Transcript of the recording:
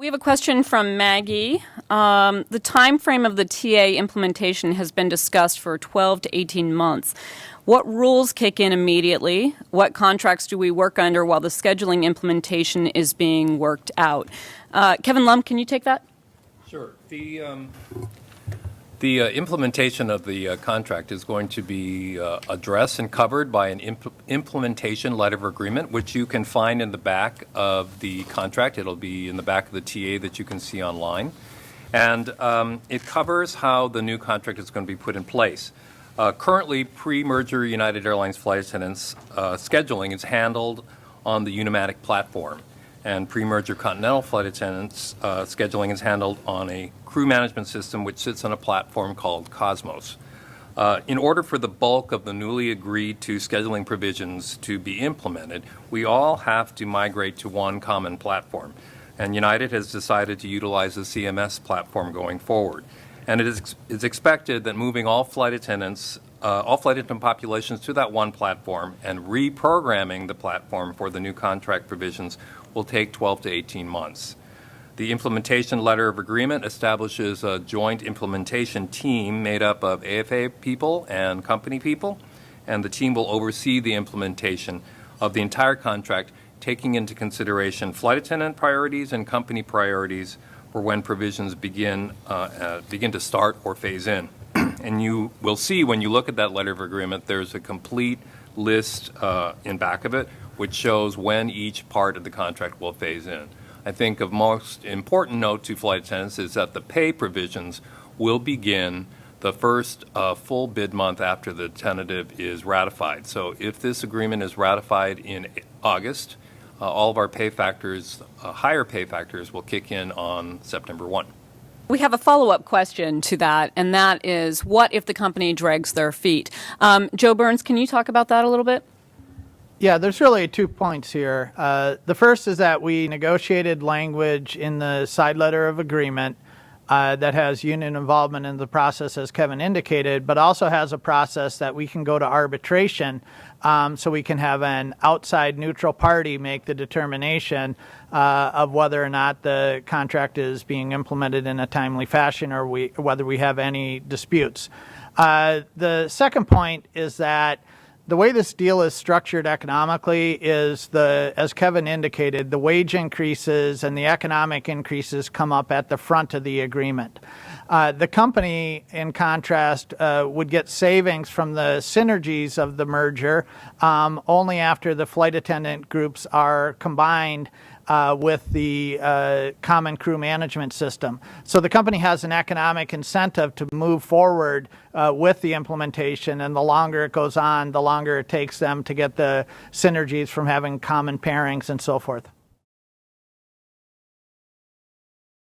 We have a question from Maggie. The time frame of the TA implementation has been discussed for 12 to 18 months. What rules kick in immediately? What contracts do we work under while the scheduling implementation is being worked out? Kevin Lum, can you take that? Sure. The implementation of the contract is going to be addressed and covered by an implementation letter of agreement, which you can find in the back of the contract. It'll be in the back of the TA that you can see online. And it covers how the new contract is going to be put in place. Currently, pre-merger United Airlines flight attendants scheduling is handled on the Unimatic platform, and pre-merger Continental flight attendants scheduling is handled on a crew management system which sits on a platform called Cosmos. In order for the bulk of the newly agreed to scheduling provisions to be implemented, we all have to migrate to one common platform, and United has decided to utilize the CMS platform going forward. And it is expected that moving all flight attendant populations to that one platform and reprogramming the platform for the new contract provisions will take 12 to 18 months. The implementation letter of agreement establishes a joint implementation team made up of AFA people and company people, and the team will oversee the implementation of the entire contract, taking into consideration flight attendant priorities and company priorities for when provisions begin to start or phase in. And you will see when you look at that letter of agreement, there's a complete list in back of it which shows when each part of the contract will phase in. I think of most important note to flight attendants is that the pay provisions will begin the first full bid month after the tentative is ratified. So if this agreement is ratified in August, all of our pay factors, higher pay factors, will kick in on September 1. We have a follow-up question to that, and that is, what if the company drags their feet? Joe Burns, can you talk about that a little bit? Yeah, there's really 2 points here. The first is that we negotiated language in the side letter of agreement that has union involvement in the process, as Kevin indicated, but also has a process that we can go to arbitration so we can have an outside neutral party make the determination of whether or not the contract is being implemented in a timely fashion or whether we have any disputes. The second point is that the way this deal is structured economically is, as Kevin indicated, the wage increases and the economic increases come up at the front of the agreement. The company, in contrast, would get savings from the synergies of the merger only after the flight attendant groups are combined with the common crew management system. So the company has an economic incentive to move forward with the implementation, and the longer it goes on, the longer it takes them to get the synergies from having common pairings and so forth.